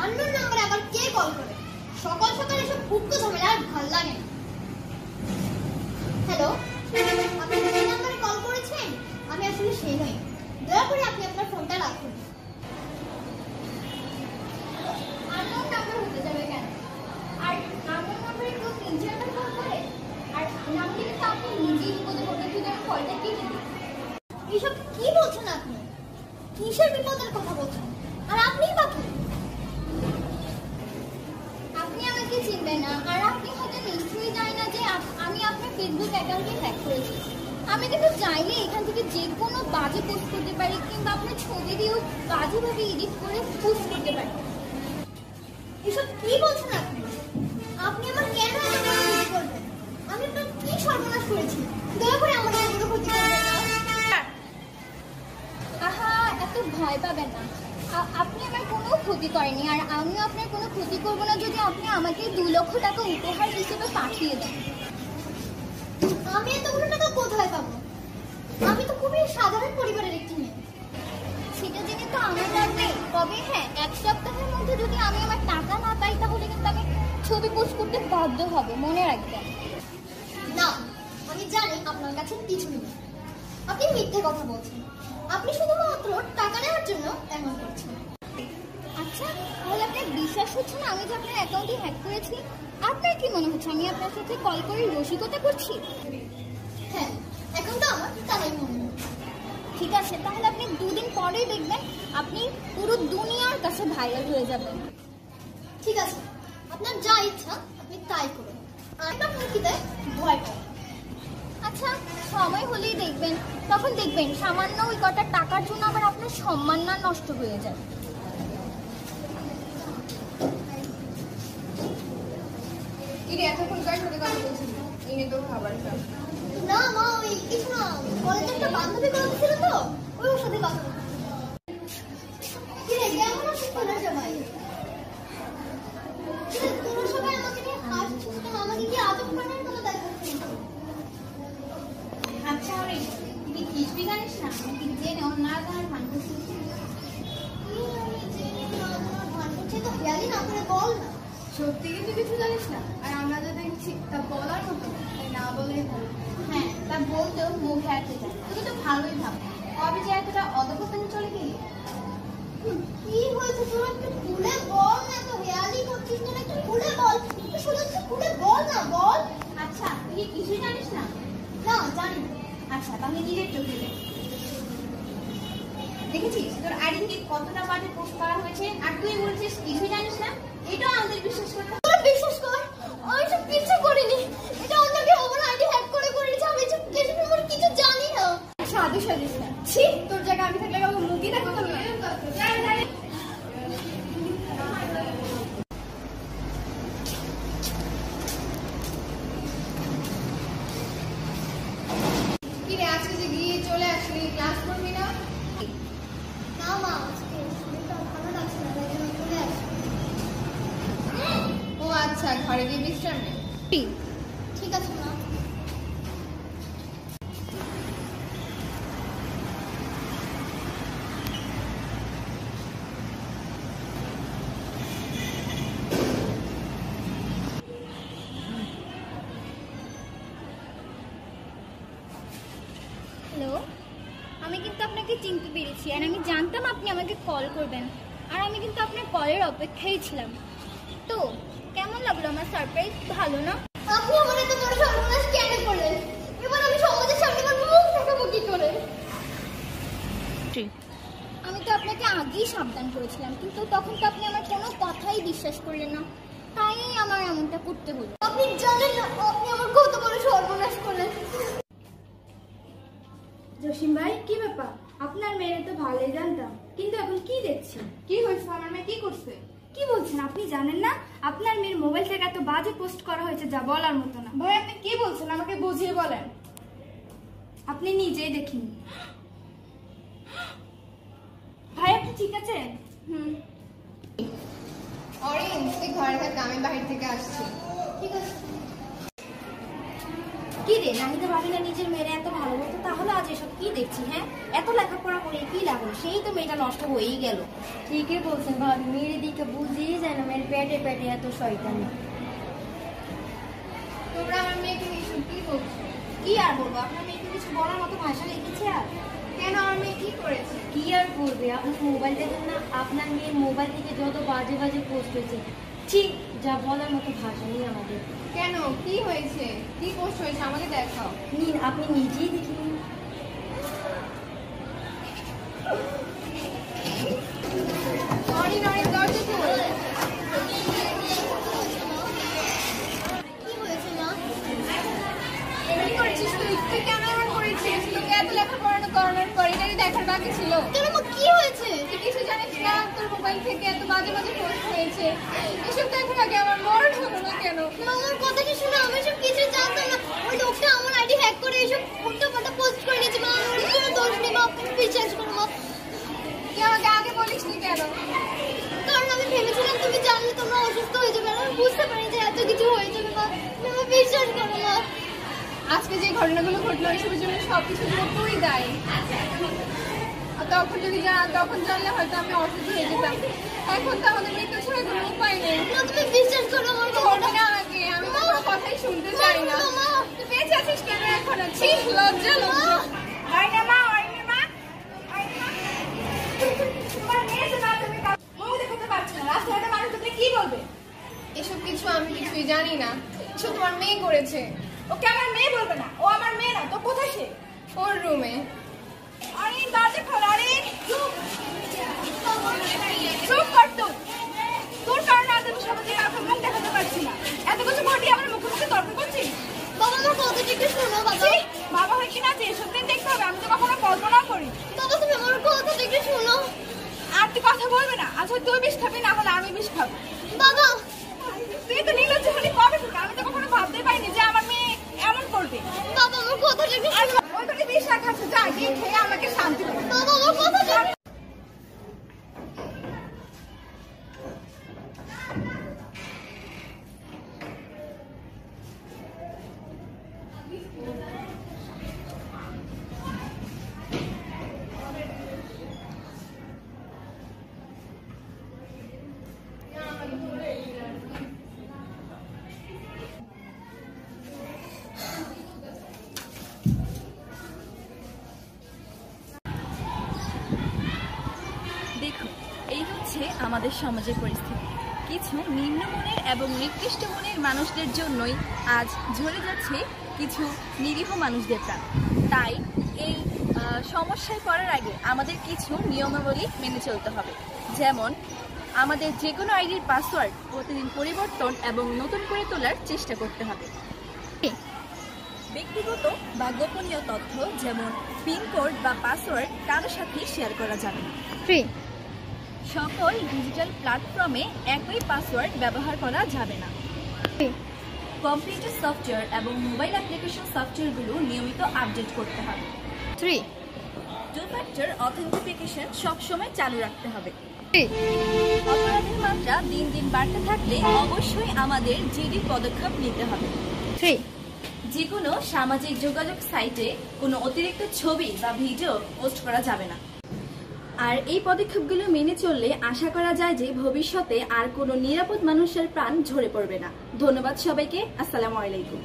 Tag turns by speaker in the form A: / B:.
A: Unknown নাম্বারে আবার কে call করে? সকাল সকাল এসব ভুক্ত ঝামেলা আর ভাল লাগে না। হ্যালো, আপনি যে নাম্বারে কল করেছেন আমি আসলে সেই নই। দয়া করে আপনি আপনার ফোনটা রাখুন। আননোন নাম্বার হতে যাবে কেন? আর আননোন নাম্বারে কেউ নিজে আবার কল করে? আর নাম্বারে কিন্তু আপনি নিজেই বিপদে পড়বেন যদি আমি কলটা কেটে দিই। এসব কি বলছেন আপনি? কিসের বিপদের কথা বলছেন? আর আপনিই বাকি, আপনি আমাকে চিনবেন না। আর আপনি হয়তো নিশ্চয়ই জানেন না যে আমি আপনার ফেসবুক অ্যাকাউন্টে হ্যাক করেছি। আমি কিন্তু চাইলে এখান থেকে যে কোনো বাজে পোস্ট করতে পারি, কিংবা আপনার ছবি দিয়েও বাজেভাবে এডিট করে পোস্ট করতে পারি। এসব কি বলছেন আপনি? আপনি আমার কেন এত বড় ক্ষতি করবেন? আমি আপনার কি সর্বনাশ করেছি? দয়া করে আমার এত ক্ষতি করবেন না। আহা, এত ভয় পাবেন না। আপনি আমার কোনো ক্ষতি করেনি, আর আমিও আপনার কোনো ক্ষতি করবো না যদি আপনি আমাকে 2 লক্ষ টাকা উপহার হিসেবে পাঠিয়ে দেন। আমি এতগুলো টাকা কোথায় পাবো? আমি তো খুবই সাধারণ পরিবারের একটি মেয়ে। সেটা জেনে তো আমার লাভ নেই। তবে হ্যাঁ, 1 সপ্তাহের মধ্যে যদি আমি আমার টাকা না পাই তাহলে কিন্তু আমি ছবি পোস্ট করতে বাধ্য হব, মনে রাখবেন। না, আমি জানি আপনার কাছে কিছু নেই। আপনি মিথ্যে কথা বলছেন। আপনি শুধুমাত্র টাকা নেওয়ার জন্য এমন করছেন। আচ্ছা, তাহলে আপনার বিশ্বাস হচ্ছে না আমি যে আপনার অ্যাকাউন্টে হ্যাক করেছি? আপনার কি মনে হচ্ছে আমি আপনার সাথে কল করে রসিকতা করছি? হ্যাঁ, এখন তো আমার তাই মনে হচ্ছে। ঠিক আছে, তাহলে আপনি 2 দিন পরেই দেখবেন আপনি পুরো দুনিয়ার কাছে ভাইরাল হয়ে যাবেন। ঠিক আছে, আপনার যা ইচ্ছা আপনি তাই করুন। আমি আপনার কি তাই ভয় পাই। আচ্ছা, সময় হলেই দেখবেন, তখন দেখবেন সামান্য ওই কটা টাকার জন্য আবার আপনার সম্মান না নষ্ট হয়ে যায়।
B: এতক্ষণ কার সাথে কথা বলছিস? এনে তো খাবার খা।
A: না মা, ওই কিছু না, কলেজে একটা বান্ধবী কথা ছিল তো, ওর সাথে কথা বলছি। কেমন আছিস তোরা সবাই? তোরা সবাই আমাকে নিয়ে হাসছিস কেন? আমাকে কি আদব করার মতো দেখাচ্ছিস?
B: আচ্ছা, অরে তুই কিছুই জানিস না? আমি জেনে ওর না জানার ভান করছিস।
A: তো হেয়ালি না করে বল না।
B: সত্যি কিন্তু কিছু জানিস না, আর আমরা যা দেখছি তা বলার মতো না বলেই ভালো। হ্যাঁ, তা বলতেও মুখ হাঁটতে চায়। তুমি তো ভালোই ভাব, কবে যে এতটা অধপতনে চলে গেলি।
A: কি হয়েছে তোরা একটু খুলে বল না, তো হেয়ালি করছিস না, একটু খুলে বল। একটু শুধু একটু খুলে বল না, বল।
B: আচ্ছা, তুই কিছুই জানিস না?
A: না, জানি।
B: আচ্ছা, তাহলে নিজের চোখে দেখ। দেখেছিস তোর আইডি থেকে কতটা বাজে পোস্ট করা হয়েছে, আর তুই বলছিস কিছুই জানিস না? এটাও আমাদের বিশ্বাস করতে।
A: তোরা বিশ্বাস কর, আমি সব কিছু করিনি। এটা অন্যকে আমার আইডি হ্যাক করে করেছে। আমি সব কিছু জানি না।
B: সাধু সাজিস না। ছি, তোর জায়গা আমি থাকলে কাউকে মুখই দেখা করবো না। কি রে, আজকে যে গিয়ে চলে আসলি, ক্লাস করবি না?
A: না মা, আজকে শরীরটা ভালো লাগছে না, তাই জন্য চলে আসি।
B: ও আচ্ছা, ঘরে গিয়ে বিশ্রাম নে।
A: ঠিক আছে মা। হ্যালো, আমি কিন্তু আপনাকে চিনতে পেরেছি, আর আমি জানতাম আপনি আমাকে কল করবেন, আর আমি কিন্তু আপনার কলের অপেক্ষায় ছিলাম। তো কেমন লাগলো আমার সারপ্রাইজ? ভালো না? আপনি আমার এত বড় সর্বনাশ কেন করলেন? এবার আমি সমাজের সামনে আমার মুখ দেখাবো কি করে? আমি তো আপনাকে আগেই সাবধান করেছিলাম, কিন্তু তখন তো আপনি আমার কোনো কথাই বিশ্বাস করলেন না, তাই আমার এমনটা করতে হলো। আপনি জানেন না আপনি আমার কত বড় সর্বনাশ করলেন।
C: জসিম ভাই, কি ব্যাপার? আপনার মেয়ে তো ভালোই জানতাম, কিন্তু এখন কি দেখছি?
B: কি হয়েছে? আমার মেয়ে কি করছে?
C: কি বলছেন? আপনি জানেন না আপনার মেয়ের মোবাইল থেকে এত বাজে পোস্ট করা হয়েছে যা বলার মতো না।
B: ভাই, আপনি কি বলছেন? আমাকে বুঝিয়ে বলেন।
C: আপনি নিজেই দেখিন। ভাই, আপনি ঠিক আছেন?
B: অরেঞ্জ, তুই ঘরে থাক, আমি বাহির থেকে আসছি।
A: ঠিক আছে।
C: কি রে, আমি তো ভাবি না নিজের মেয়েরা এত ভালোবাসতো, তাহলে আজ এসব কি দেখছি? হ্যাঁ, এত লেখাপড়া করে কি লাভ? সেই তো মেয়েটা নষ্ট হয়েই গেল।
A: ঠিকই বলছেন ভাবি, মেয়ের দিকে
D: तो বুঝেই যায় না মেয়ের পেটে পেটে এত শয়তানি।
B: তোমরা আমার মেয়েকে নিয়ে এসব কি বলছো?
C: কি আর বলবো, আপনার মেয়েকে কিছু বলার মতো ভাষা রেখেছে আর?
B: কেন আমার মেয়ে কি করেছে?
D: কি আর করবে, আপনার মোবাইল দেখেন না, আপনার মেয়ের মোবাইল থেকে যত বাজে বাজে পোস্ট হয়েছে, ঠিক যা বলার মতো ভাষা নেই আমাদের।
B: কেন, কি হয়েছে? কি পোস্ট হয়েছে আমাকে দেখাও।
D: নিন, আপনি নিজেই দেখে নিন।
B: নরিন নরিন দরজা খোল।
A: কি হয়েছে মা?
B: কি করেছিস তুই? তুই কেন এমন করেছিস? তোকে এত লেখাপড়া করানোর পর এটাই দেখার বাকি ছিল।
A: কেন মা, কি হয়েছে?
B: তুই কিছু জানিস না? তোর মোবাইল থেকে এত বাজে বাজে পোস্ট হয়েছে। এসব দেখার আগে আমার মরণ হলো না কেন?
A: মা, আমার কথাটা শোনো, আমি সব কিছু জানতাম না। ওই লোকটা আমার আইডি হ্যাক করে এসব উল্টোপাল্টা পোস্ট করে নিয়েছে। মা, আমার কোনো দোষ নেই মা, আপনি বিশ্বাস করো মা।
B: তুই আমাকে আগে বলিসনি কেন?
A: কারণ আমি ভেবেছিলাম তুমি জানলে তোমরা অসুস্থ হয়ে যাবে, আর আমি বুঝতে পারি যে এত কিছু হয়ে যাবে মা। তুমি আমাকে বিশ্বাস করো মা।
B: আজকে যে ঘটনাগুলো ঘটলো এসবের জন্য সবকিছু তুই দায়ী। আর তখন জানলে হয়তো আমি অসুস্থ হয়ে যেতাম। এখন তো আমাদের মৃত্যু ছাড়া কোনো উপায় নেই।
A: মা, তুমি বিশ্বাস করো আমার
B: তোর
A: কথাটা।
B: না আগে আমি তো কোনো কথাই শুনতে চাই না।
A: মা,
B: তুই বেঁচে আছিস কেন এখন? ছিস লজ্জা লজ্জা।
C: আইনা মা, আইনা মা, আইনা মা। তোমার মেয়ে তো না, তুমি মুখ দেখাতে পারছো না, রাস্তাঘাটে মানুষ দেখলে কি বলবে?
B: এসব কিছু আমি কিছুই জানি না। এসব তোমার মেয়ে করেছে।
C: ওকে আমার মেয়ে বলবে না, ও আমার মেয়ে না তো। কোথায় সে?
B: ওর রুমে।
C: আরে দরজা খোল। আরে চুপ চুপ কর তুই। তোর কারণে আজ আমি সমাজে কাউকে মুখ দেখাতে পারছি না। এত কিছু ঘটিয়ে আমার মুখে মুখে তর্ক করছিস?
A: বাবা, আমার কথাটা একটু শোনো বাবা।
C: ছি, বাবা হয় কিনা যে এসব দিন দেখতে হবে, আমি তো কখনো কল্পনা করি।
A: বাবা, তুমি আমার কথাটা একটু শোনো।
C: আর তুই কথা বলবে না? আচ্ছা তুই বিষ খাবি, না হলে আমি বিষ খাবো।
A: বাবা,
C: তুই তো নির্লজ্জ হলি কবে থেকে? আমি তো কখনো ভাবতে পারিনি যে আমার মেয়ে এমন করবে।
A: বাবা, আমার কথাটা একটু
C: আর
A: শোনো।
C: ওই করে বিষ রাখা আছে, যা গিয়ে খেয়ে আমাকে শান্তি দে।
A: বাবা, আমার কথাটা
E: দেখুন, এই হচ্ছে আমাদের সমাজের পরিস্থিতি। কিছু নিম্নমনের এবং নিকৃষ্ট মনের মানুষদের জন্যই আজ ঝরে যাচ্ছে কিছু নিরীহ মানুষদের প্রাণ। তাই এই সমস্যায় পড়ার আগে আমাদের কিছু নিয়মাবলী মেনে চলতে হবে। যেমন আমাদের যে কোনো আইডির পাসওয়ার্ড প্রতিদিন পরিবর্তন এবং নতুন করে তোলার চেষ্টা করতে হবে। ব্যক্তিগত বা গোপনীয় তথ্য যেমন পিনকোড বা পাসওয়ার্ড কারোর সাথে শেয়ার করা যাবে না। সকল ডিজিটাল প্ল্যাটফর্মে একই পাসওয়ার্ড ব্যবহার করা যাবে না। কম্পিউটার সফটওয়্যার এবং মোবাইল অ্যাপ্লিকেশন সফটওয়্যারগুলো নিয়মিত আপডেট করতে হবে।
A: 3
E: টু ফ্যাক্টর অথেন্টিফিকেশন সবসময় চালু রাখতে হবে। অপরাধের মাত্রা দিন দিন বাড়তে থাকলে অবশ্যই আমাদের জিডি পদক্ষেপ নিতে হবে।
A: 3
E: যে কোনো সামাজিক যোগাযোগ সাইটে কোনো অতিরিক্ত ছবি বা ভিডিও পোস্ট করা যাবে না। আর এই পদক্ষেপগুলো মেনে চললে আশা করা যায় যে ভবিষ্যতে আর কোনো নিরাপদ মানুষের প্রাণ ঝরে পড়বে না। ধন্যবাদ সবাইকে। আসসালামু আলাইকুম।